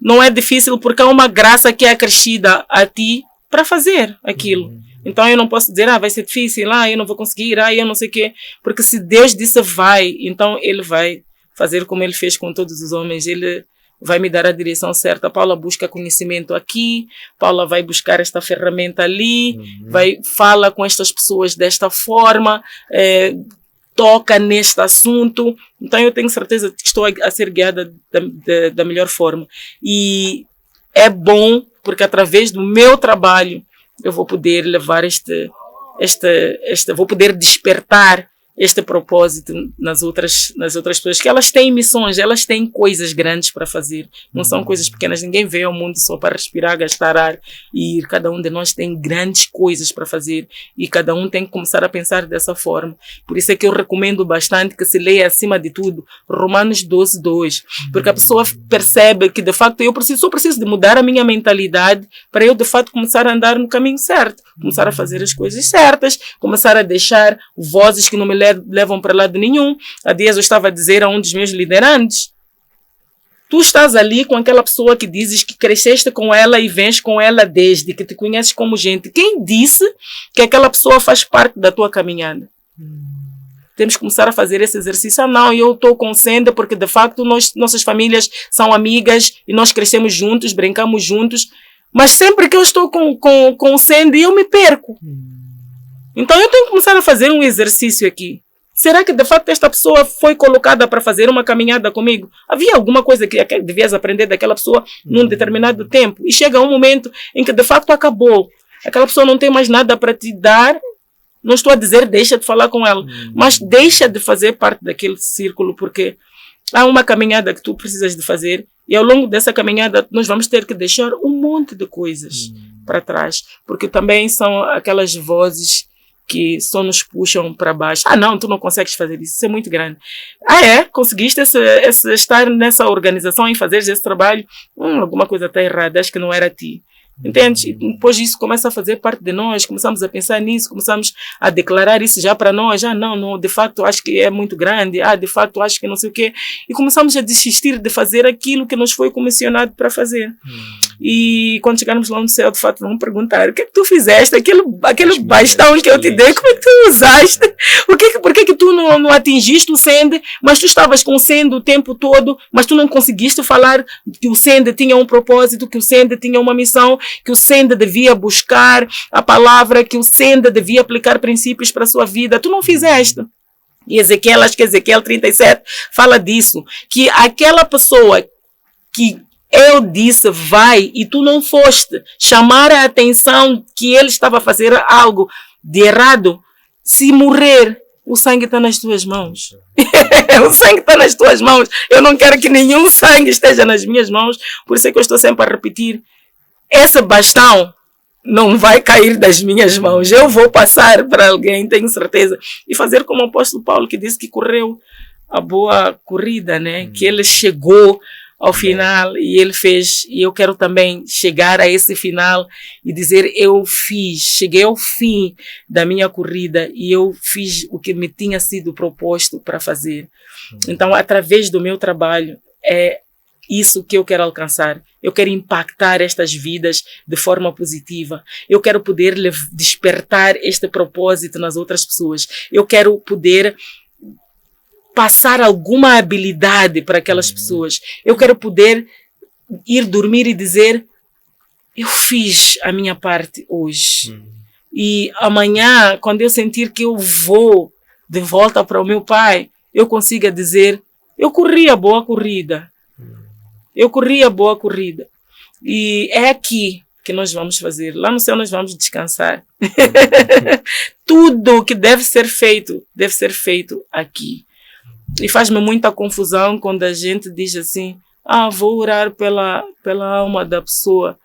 Não é difícil porque há uma graça que é acrescida a ti para fazer aquilo. Então eu não posso dizer, vai ser difícil, eu não vou conseguir, eu não sei o quê. Porque se Deus disse vai, então Ele vai fazer como ele fez com todos os homens. Ele vai me dar a direção certa. Paula busca conhecimento aqui, Paula vai buscar esta ferramenta ali, fala com estas pessoas desta forma, toca neste assunto. Então eu tenho certeza que estou a ser guiada da melhor forma. E é bom, porque através do meu trabalho eu vou poder levar vou poder despertar este propósito nas outras pessoas, que elas têm missões, elas têm coisas grandes para fazer, não são coisas pequenas. Ninguém veio ao mundo só para respirar, gastar ar e ir. Cada um de nós tem grandes coisas para fazer e cada um tem que começar a pensar dessa forma. Por isso é que eu recomendo bastante que se leia, acima de tudo, Romanos 12:2, porque a pessoa percebe que de facto eu só preciso de mudar a minha mentalidade para eu de facto começar a andar no caminho certo, começar a fazer as coisas certas, começar a deixar vozes que não me levam para lado nenhum. Há dias eu estava a dizer a um dos meus liderantes: tu estás ali com aquela pessoa que dizes que cresceste com ela e vens com ela desde que te conheces como gente. Quem disse que aquela pessoa faz parte da tua caminhada? Temos que começar a fazer esse exercício. Não, eu estou com Senda porque de facto nossas famílias são amigas e nós crescemos juntos, brincamos juntos, mas sempre que eu estou com o Senda eu me perco. Então eu tenho que começar a fazer um exercício aqui. Será que de facto esta pessoa foi colocada para fazer uma caminhada comigo? Havia alguma coisa que devias aprender daquela pessoa num determinado tempo. E chega um momento em que de facto acabou. Aquela pessoa não tem mais nada para te dar. Não estou a dizer deixa de falar com ela, mas deixa de fazer parte daquele círculo, porque há uma caminhada que tu precisas de fazer e ao longo dessa caminhada nós vamos ter que deixar um monte de coisas para trás, porque também são aquelas vozes que só nos puxam para baixo. Não, tu não consegues fazer isso é muito grande. Conseguiste estar nessa organização e fazer esse trabalho? Alguma coisa está errada, acho que não era a ti. Entende? E depois isso começa a fazer parte de nós, começamos a pensar nisso, começamos a declarar isso já para nós. Não, de facto acho que é muito grande, de facto acho que não sei o quê. E começamos a desistir de fazer aquilo que nos foi comissionado para fazer. E quando chegarmos lá no céu, de fato, vamos perguntar: o que é que tu fizeste? Aquele bastão que eu te dei, como é que tu usaste? Por que tu não atingiste o Sende, mas tu estavas com o Sende o tempo todo, mas tu não conseguiste falar que o Sende tinha um propósito, que o Sende tinha uma missão, que o Sende devia buscar a palavra, que o Sende devia aplicar princípios para a sua vida? Tu não fizeste. E acho que Ezequiel 37 fala disso, que aquela pessoa que eu disse vai e tu não foste chamar a atenção que ele estava a fazer algo de errado, se morrer, o sangue está nas tuas mãos. O sangue está nas tuas mãos. Eu não quero que nenhum sangue esteja nas minhas mãos, por isso é que eu estou sempre a repetir: esse bastão não vai cair das minhas mãos. Eu vou passar para alguém, tenho certeza. E fazer como o apóstolo Paulo, que disse que correu a boa corrida, né? Que ele chegou ao final e ele fez. E eu quero também chegar a esse final e dizer: cheguei ao fim da minha corrida e eu fiz o que me tinha sido proposto para fazer. Então, através do meu trabalho, é isso que eu quero alcançar. Eu quero impactar estas vidas de forma positiva. Eu quero poder despertar este propósito nas outras pessoas. Eu quero poder passar alguma habilidade para aquelas pessoas. Eu quero poder ir dormir e dizer: eu fiz a minha parte hoje. E amanhã, quando eu sentir que eu vou de volta para o meu pai, eu consiga dizer: eu corri a boa corrida. Eu corri a boa corrida. E é aqui que nós vamos fazer. Lá no céu nós vamos descansar. Tudo que deve ser feito aqui. E faz-me muita confusão quando a gente diz assim: vou orar pela alma da pessoa.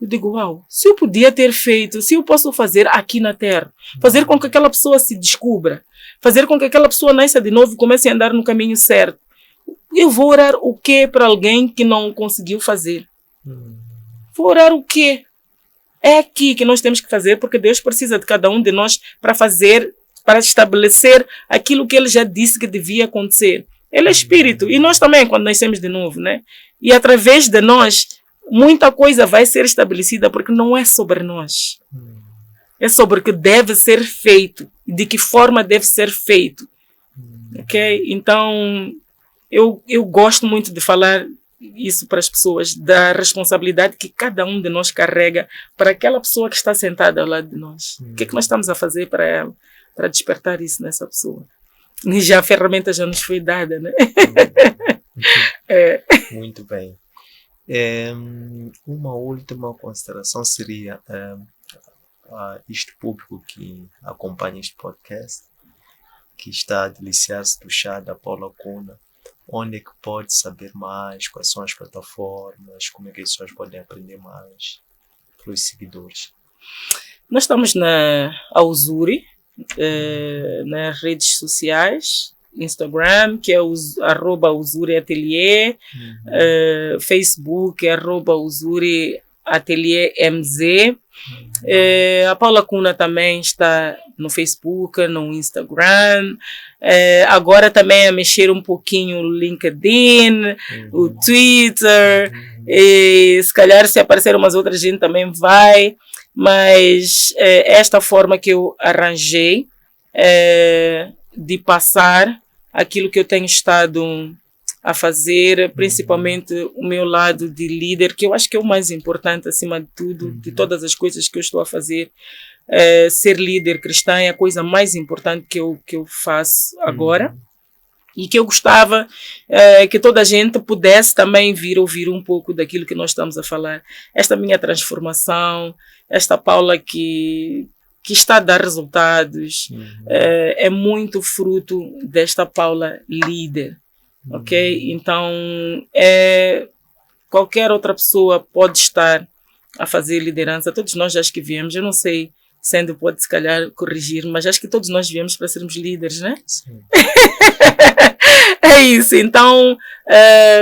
Eu digo: uau, se eu podia ter feito, se eu posso fazer aqui na terra, fazer com que aquela pessoa se descubra, fazer com que aquela pessoa nasça de novo e comece a andar no caminho certo, eu vou orar o quê para alguém que não conseguiu fazer? Vou orar o quê? É aqui que nós temos que fazer, porque Deus precisa de cada um de nós para estabelecer aquilo que Ele já disse que devia acontecer. Ele é Espírito, e nós também, quando nascemos de novo, né? E através de nós, muita coisa vai ser estabelecida, porque não é sobre nós. É sobre o que deve ser feito, de que forma deve ser feito. Ok? Então, eu gosto muito de falar isso para as pessoas, da responsabilidade que cada um de nós carrega para aquela pessoa que está sentada ao lado de nós. O que é que nós estamos a fazer para ela, para despertar isso nessa pessoa? E já a ferramenta já nos foi dada, né? Muito bem. Uma última consideração seria este público que acompanha este podcast, que está a deliciar-se do chá da Paula Kuna. Onde é que pode saber mais? Quais são as plataformas? Como é que as pessoas podem aprender mais pelos seguidores? Nós estamos na Uzuri, nas redes sociais, Instagram, que é @UzuriAtelier, Facebook, @UzuriAtelierMZ. A Paula Kuna também está no Facebook, no Instagram. Agora também a mexer um pouquinho o LinkedIn, o Twitter. Se calhar se aparecer umas outras gente também vai. Mas esta forma que eu arranjei de passar aquilo que eu tenho estado a fazer, principalmente o meu lado de líder, que eu acho que é o mais importante acima de tudo, de todas as coisas que eu estou a fazer. Ser líder cristã é a coisa mais importante que eu faço agora. E que eu gostava que toda a gente pudesse também vir ouvir um pouco daquilo que nós estamos a falar. Esta minha transformação, esta Paula que está a dar resultados, é muito fruto desta Paula líder. Ok? Então, qualquer outra pessoa pode estar a fazer liderança. Todos nós acho que viemos, eu não sei, Sendo pode se calhar corrigir, mas acho que todos nós viemos para sermos líderes, né? Sim. É isso. Então,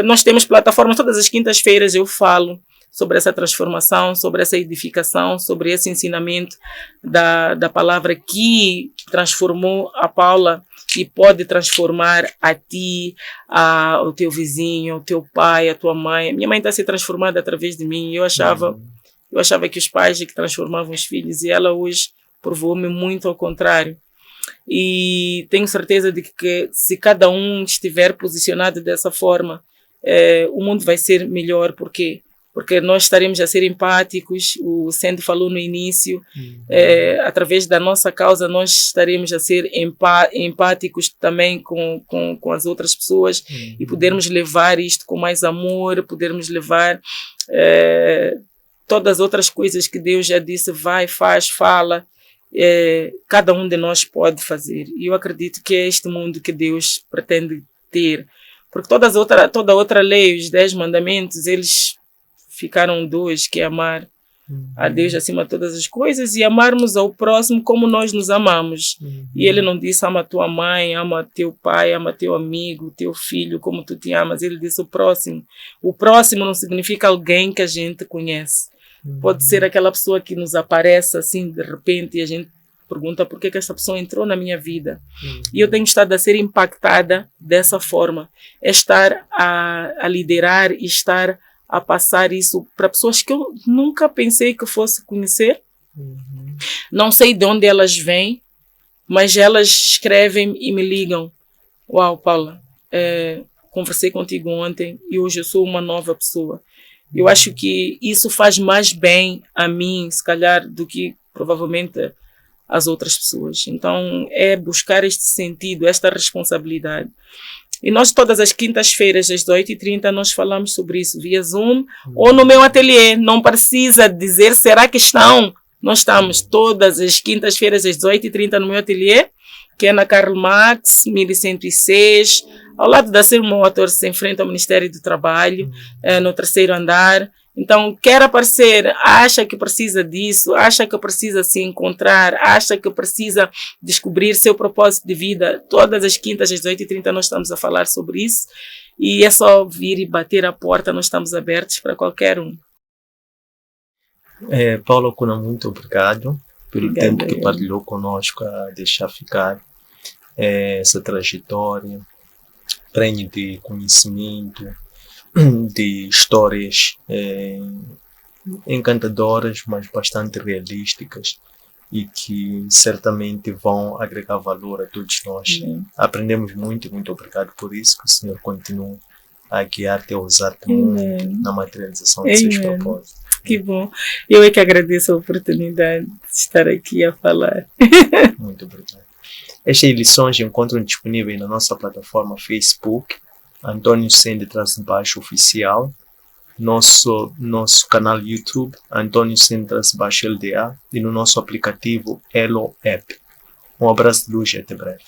nós temos plataformas, todas as quintas-feiras eu falo sobre essa transformação, sobre essa edificação, sobre esse ensinamento da palavra que transformou a Paula e pode transformar a ti, o teu vizinho, o teu pai, a tua mãe. Minha mãe está a ser transformada através de mim. Eu achava que os pais que transformavam os filhos, e ela hoje provou-me muito ao contrário. E tenho certeza de que se cada um estiver posicionado dessa forma, o mundo vai ser melhor. Porque nós estaremos a ser empáticos. O Sendo falou no início, através da nossa causa nós estaremos a ser empáticos também com as outras pessoas, e podermos levar isto com mais amor, podermos levar todas as outras coisas que Deus já disse, vai, faz, fala, cada um de nós pode fazer. E eu acredito que é este mundo que Deus pretende ter. Porque toda outra lei, os 10 mandamentos, eles ficaram 2, que é amar a Deus acima de todas as coisas e amarmos ao próximo como nós nos amamos. E ele não disse ama a tua mãe, ama teu pai, ama teu amigo, teu filho, como tu te amas. Ele disse o próximo. O próximo não significa alguém que a gente conhece. Pode ser aquela pessoa que nos aparece assim de repente e a gente pergunta por que essa pessoa entrou na minha vida. E eu tenho estado a ser impactada dessa forma. É estar a liderar e estar a passar isso para pessoas que eu nunca pensei que fosse conhecer. Não sei de onde elas vêm, mas elas escrevem e me ligam. Uau, Paula, conversei contigo ontem e hoje eu sou uma nova pessoa. Eu acho que isso faz mais bem a mim, se calhar, do que provavelmente as outras pessoas. Então, é buscar este sentido, esta responsabilidade. E nós, todas as quintas-feiras, às 18h30, nós falamos sobre isso via Zoom ou no meu ateliê. Não precisa dizer, será que estão? Nós estamos todas as quintas-feiras, às 18h30, no meu ateliê, que é na Karl Marx, 1106, ao lado da Sir Motors, em frente ao Ministério do Trabalho, no 3º andar. Então, quer aparecer, acha que precisa disso, acha que precisa se encontrar, acha que precisa descobrir seu propósito de vida. Todas as quintas, às 18h30, nós estamos a falar sobre isso. E é só vir e bater a porta, nós estamos abertos para qualquer um. Paula Kuna, muito obrigado pelo tempo que partilhou conosco, a deixar ficar essa trajetória, prenhe de conhecimento, de histórias encantadoras, mas bastante realísticas, e que certamente vão agregar valor a todos nós. Aprendemos muito e muito obrigado por isso, que o Senhor continue a guiar-te, a usar-te muito na materialização de seus propósitos. Que bom. Eu é que agradeço a oportunidade de estar aqui a falar. Muito obrigado. Estas lições encontram disponíveis na nossa plataforma Facebook, Antônio Sende_Oficial, nosso canal YouTube, Antônio Sende_LDA, e no nosso aplicativo Elo App. Um abraço de luz e até breve.